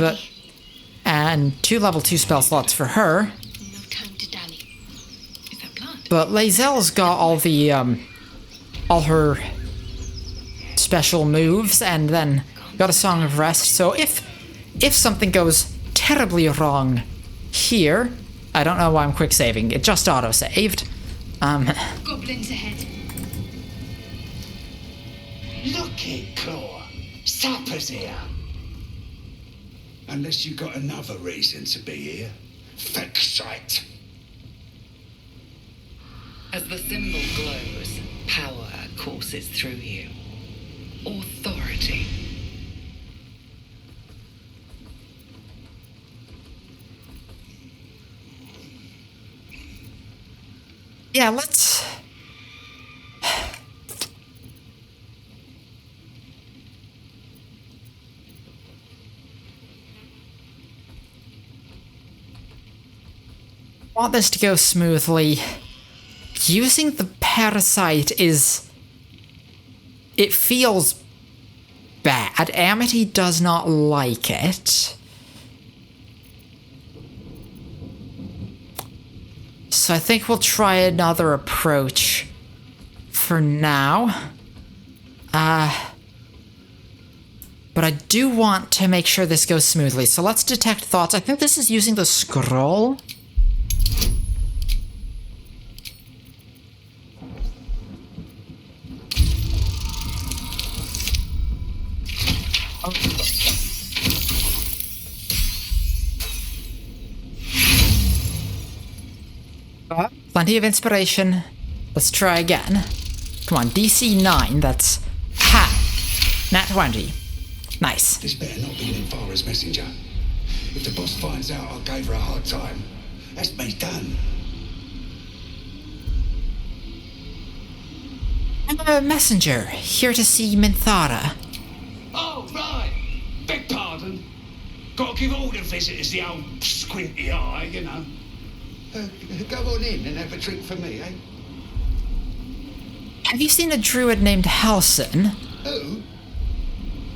and 2 level 2 spell slots for her. But lae'zel's got all the, all her special moves, and then got a Song of Rest, so if something goes terribly wrong here, I don't know why I'm quick saving, it just auto-saved. Goblins ahead. Look it, Claw. Supper's here. Unless you got another reason to be here. Fixate. As the symbol glows, power courses through you. Authority. Yeah, let's... want this to go smoothly. Using the parasite is... it feels bad. Amity does not like it. So I think we'll try another approach for now. But I do want to make sure this goes smoothly. So let's detect thoughts. I think this is using the scroll. Plenty of inspiration. Let's try again. Come on, DC 9, that's... ha! Nat 20. Nice. This better not be Ninfara's messenger. If the boss finds out I gave her a hard time, that's me done. I'm a messenger, here to see Minthara. Oh, right. Beg pardon. Gotta give all the visitors the old squinty eye, you know. Go on in and have a drink for me, eh? Have you seen a druid named Halsin? Who?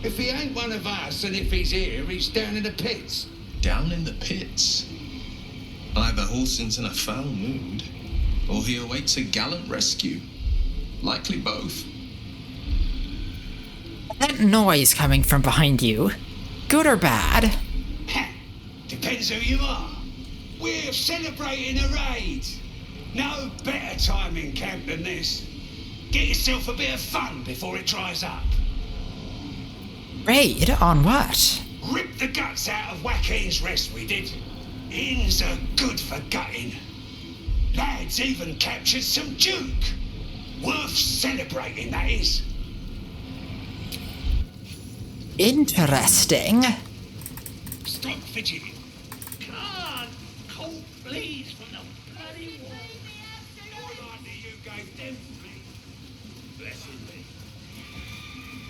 If he ain't one of us, and if he's here, he's down in the pits. Down in the pits? Either Halsin's in a foul mood, or he awaits a gallant rescue. Likely both. That noise coming from behind you, good or bad? Depends who you are. We're celebrating a raid. No better time in camp than this. Get yourself a bit of fun before it dries up. Raid? On what? Rip the guts out of Joaquin's rest, we did. Inns are good for gutting. Lads even captured some Duke. Worth celebrating, that is. Interesting. Stop fidgeting. Can't cold bleeds from the bloody wall. What idea you gave them to me? Blessing me.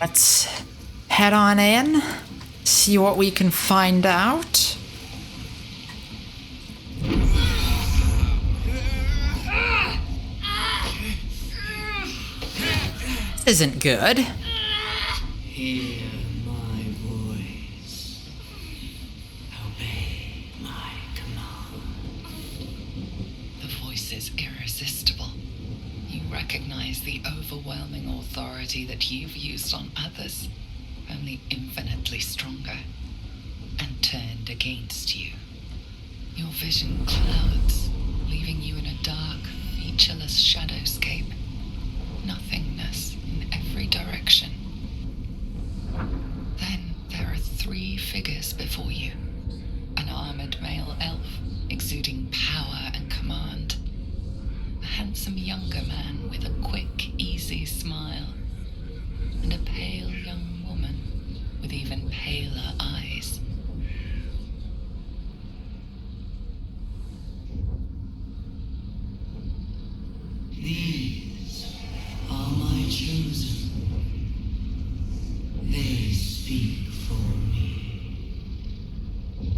Let's head on in, see what we can find out. This isn't good. Hear my voice. is irresistible. You recognize the overwhelming authority that you've used on others, only infinitely stronger, and turned against you. Your vision clouds, leaving you in a dark, featureless shadowscape. Nothingness in every direction. Then there are 3 figures before you. An armored male elf, exuding power and command. A handsome younger man with a quick, easy smile. And a pale young woman with even paler eyes. These are my chosen. They speak for me.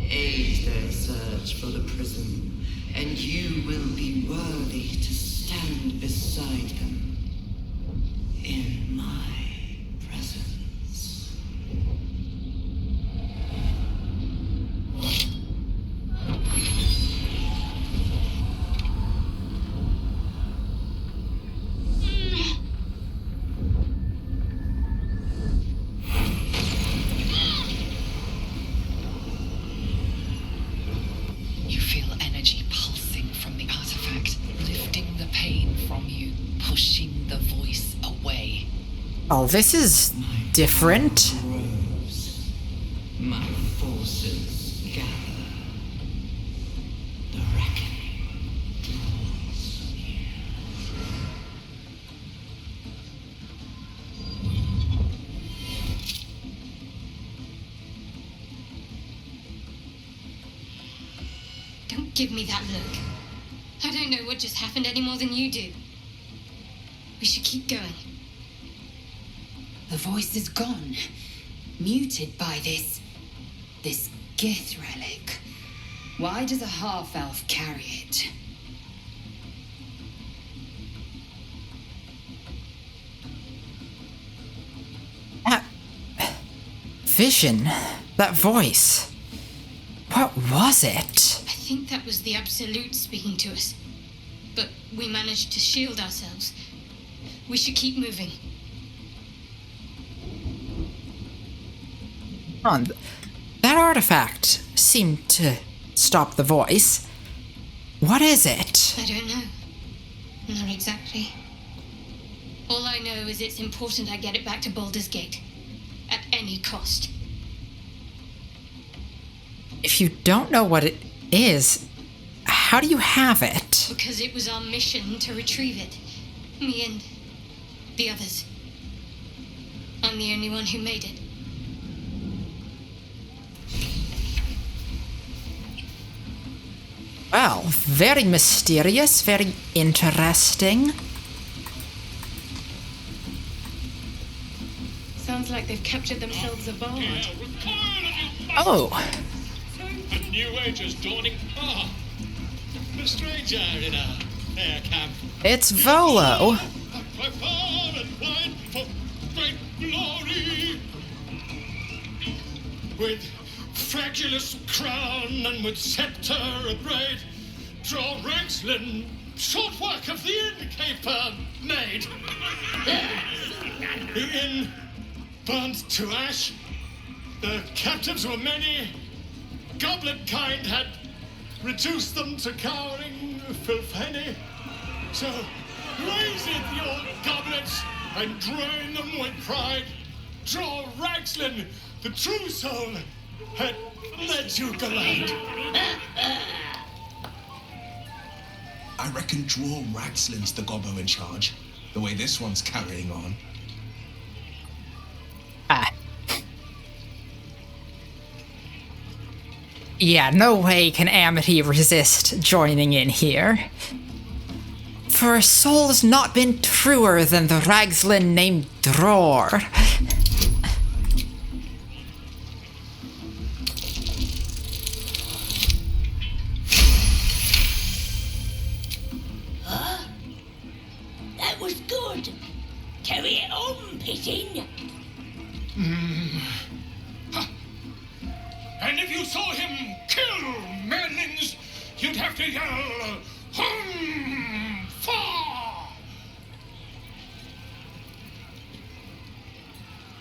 Aid their search for the prism, and you will be worthy to stand beside them in my presence. You feel energy pulsing from the artifact, lifting the pain from you, pushing the voice away. Oh, this is different. Grows. My forces gather. The reckoning draws near. Don't give me that look. I don't know what just happened any more than you do. We should keep going. The voice is gone. Muted by this Gith relic. Why does a half-elf carry it? That vision, that voice. What was it? I think that was the Absolute speaking to us. But we managed to shield ourselves. We should keep moving. On. That artifact seemed to stop the voice. What is it? I don't know. Not exactly. All I know is it's important I get it back to Baldur's Gate. At any cost. If you don't know what it is, how do you have it? Because it was our mission to retrieve it. Me and the others. I'm the only one who made it. Well, very mysterious, very interesting. Sounds like they've captured themselves a bard. Oh, A new age is dawning. Ah, the stranger in our fair camp. it's Volo. By far and wide for great glory. With fragilous crown and with scepter abraid, draw Ragslin, short work of the innkeeper made. The inn burnt to ash. The captives were many. Goblet kind had reduced them to cowering filthy. So raise it, your goblets, and drain them with pride. Draw Ragslin, the true soul, had led you gallant. I reckon draw Ragslin's the gobbo in charge, the way this one's carrying on. Yeah, no way can Amity resist joining in here. For a soul has not been truer than the Ragslin named Dror. That was good. Carry it on, Pigeon. And if you saw him kill Merlins, you'd have to yell, hum!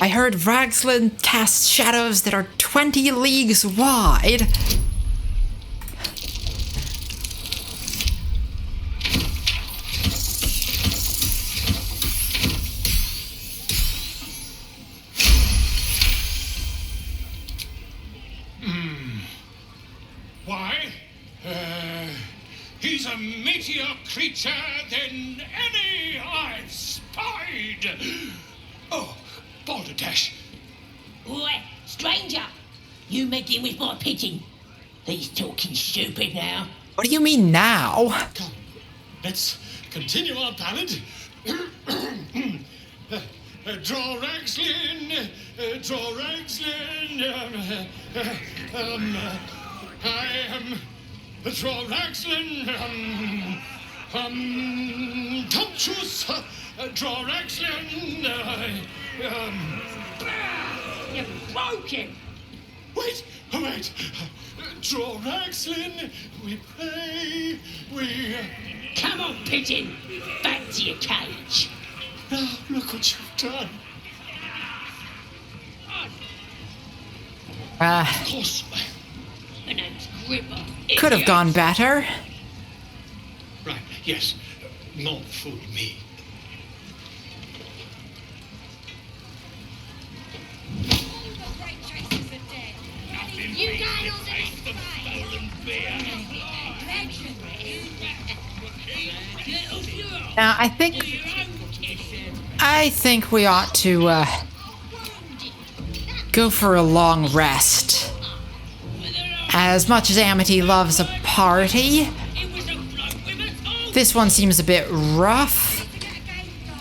I heard Ragslin cast shadows that are 20 leagues wide. Why? He's a meatier creature than any I've spied. Oh, Balderdash. Oi, stranger! You meddling with my pigeon. He's talking stupid now. What do you mean now? Come, let's continue our ballad. Draw Ragslin, draw Ragslin. I am draw Ragslin. Tumptuous, draw Ragslin. You broke him! Wait. Draw Ragslin, we pray, we... Come on, pigeon! Back to your cage! Now, look what you've done. Of course. My name's Gripper. Could have gone better. Right, yes. Not fool me. You got all the Now, I think we ought to go for a long rest. As much as Amity loves a party, this one seems a bit rough,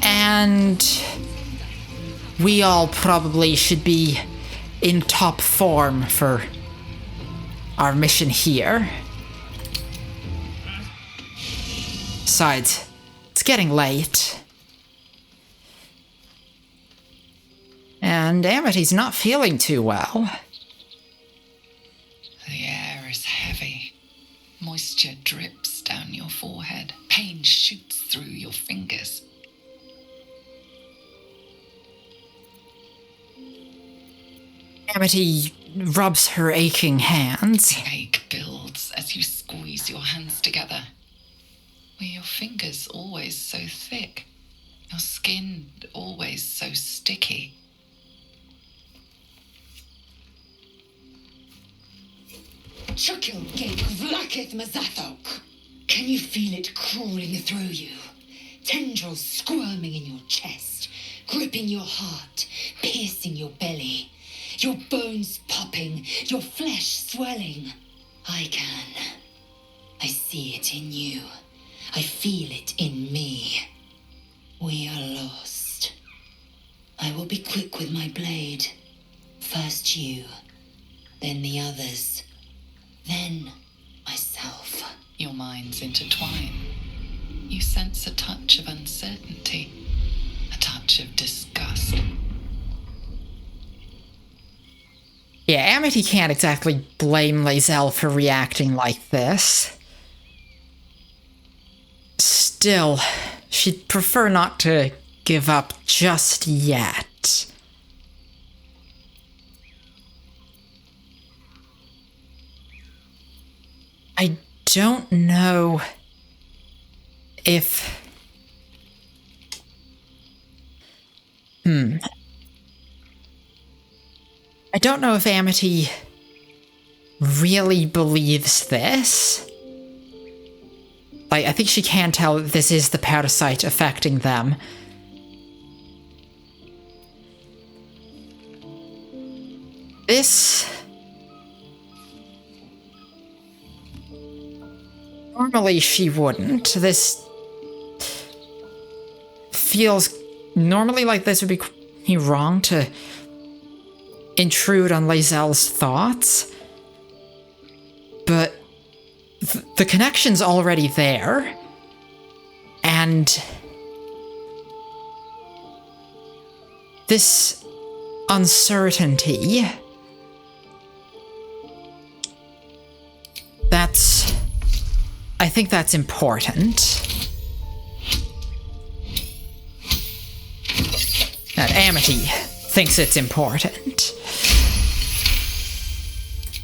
and we all probably should be in top form for our mission here. Besides, it's getting late. And Amity's not feeling too well. The air is heavy. Moisture drips down your forehead. Pain shoots through your fingers. Amity rubs her aching hands. The ache builds as you squeeze your hands together. Were your fingers always so thick? Your skin always so sticky? Chukil gate vlaketh mazathok. Can you feel it crawling through you? Tendrils squirming in your chest, gripping your heart, piercing your belly. Your bones popping, your flesh swelling. I can. I see it in you. I feel it in me. We are lost. I will be quick with my blade. First you, then the others, then myself. Your minds intertwine. You sense a touch of uncertainty, a touch of disgust. Yeah, Amity can't exactly blame lae'zel for reacting like this. Still, she'd prefer not to give up just yet. I don't know if... I don't know if Amity really believes this. Like, I think she can tell that this is the parasite affecting them. This... Normally she wouldn't. This feels normally like this would be wrong to intrude on lae'zel's thoughts, but the connection's already there, and this uncertainty, I think that's important. That Amity thinks it's important.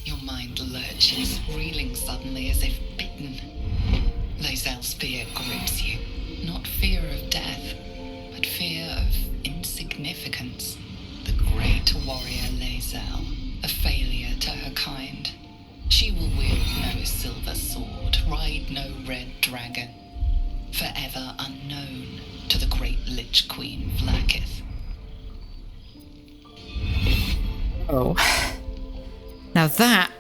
Your mind lurches, reeling suddenly as if bitten. Lae'zel's fear grips you. Not fear of death, but fear of insignificance. The great warrior Lae'zel, a failure to her kind. She will wield no silver sword, ride no red dragon. Forever unknown to the great Lich Queen Vlaakith. Oh. Now that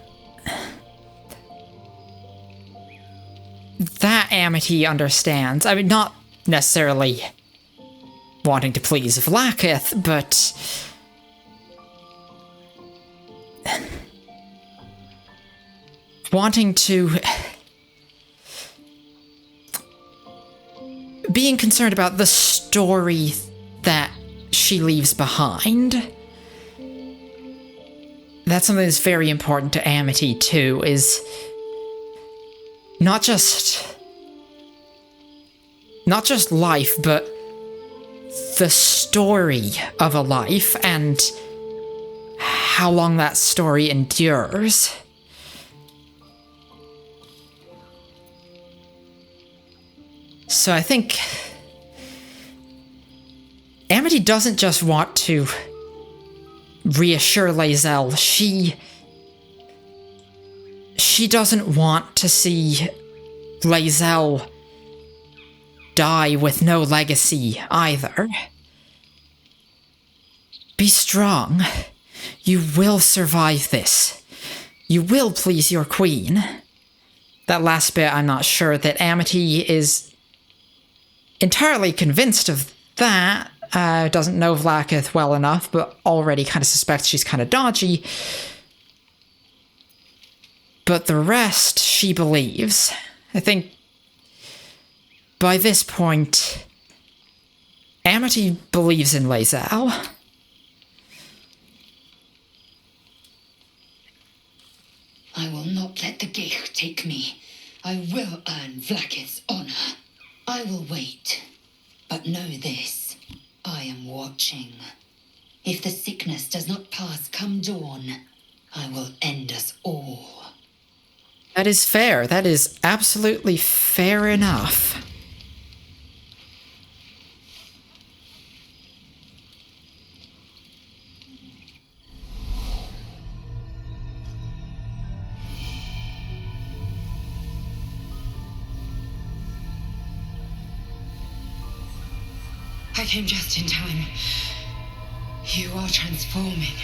Amity understands. I mean, not necessarily wanting to please Vlaakith, but wanting to... being concerned about the story that she leaves behind. That's something that's very important to Amity, too, is not just life, but the story of a life and how long that story endures. So I think Amity doesn't just want to reassure lae'zel. She doesn't want to see lae'zel die with no legacy either. Be strong. You will survive this. You will please your queen. That last bit, I'm not sure that Amity is entirely convinced of that. Doesn't know Vlaakith well enough, but already kind of suspects she's kind of dodgy. But the rest, she believes. I think by this point, Amity believes in lae'zel. I will not let the Ghaik take me. I will earn Vlaakith's honor. I will wait. But know this. I am watching. If the sickness does not pass come dawn, I will end us all. That is fair. That is absolutely fair enough. I came just in time. You are transforming.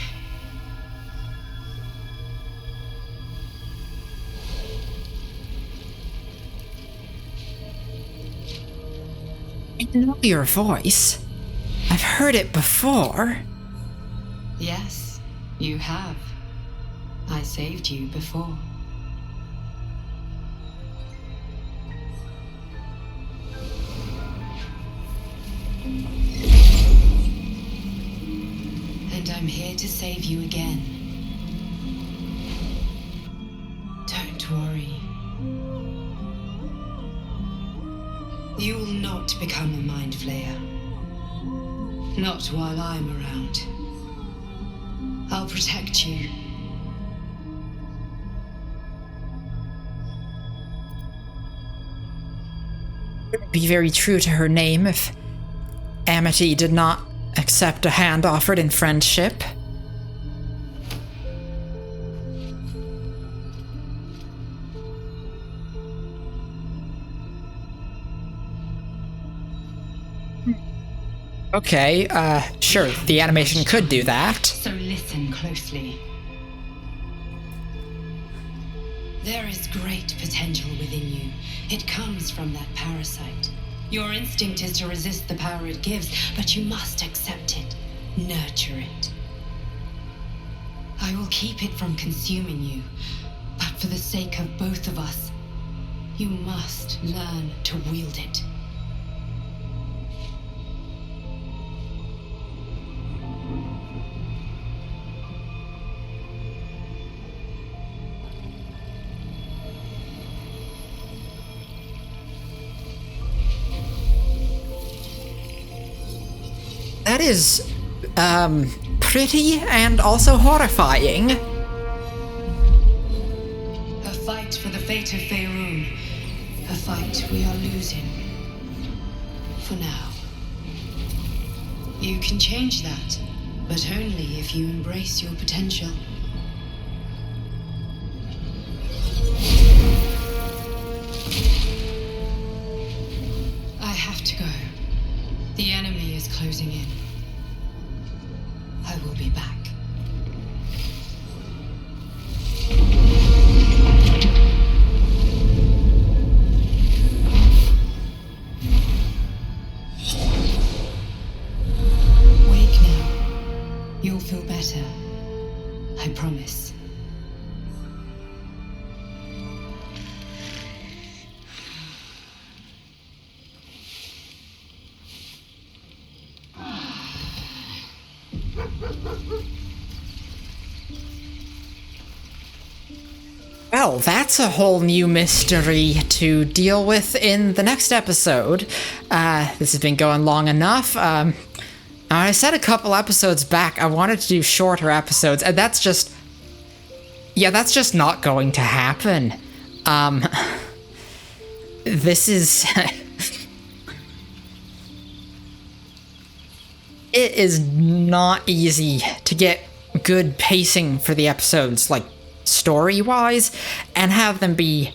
I know your voice. I've heard it before. Yes, you have. I saved you before. And I'm here to save you again. Don't worry. You will not become a mind flayer. Not while I'm around. I'll protect you. Be very true to her name if Amity did not accept a hand offered in friendship. Okay, sure, the animation could do that. So listen closely. There is great potential within you. It comes from that parasite. Your instinct is to resist the power it gives, but you must accept it, nurture it. I will keep it from consuming you, but for the sake of both of us, you must learn to wield it. That is, pretty and also horrifying. A fight for the fate of Faerun. A fight we are losing. For now. You can change that, but only if you embrace your potential. I have to go. The enemy is closing in. I will be back. Wake now. You'll feel better. I promise. Well, that's a whole new mystery to deal with in the next episode. This has been going long enough. I said a couple episodes back I wanted to do shorter episodes, and that's just not going to happen. This is... It is not easy to get good pacing for the episodes, like, story-wise, and have them be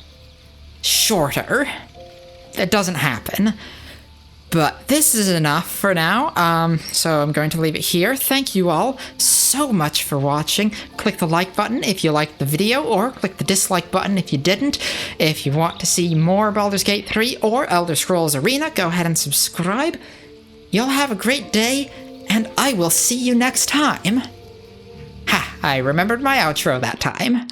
shorter. That doesn't happen. But this is enough for now, so I'm going to leave it here. Thank you all so much for watching. Click the like button if you liked the video, or click the dislike button if you didn't. If you want to see more Baldur's Gate 3 or Elder Scrolls Arena, go ahead and subscribe. Y'all have a great day, and I will see you next time. Ha, I remembered my outro that time.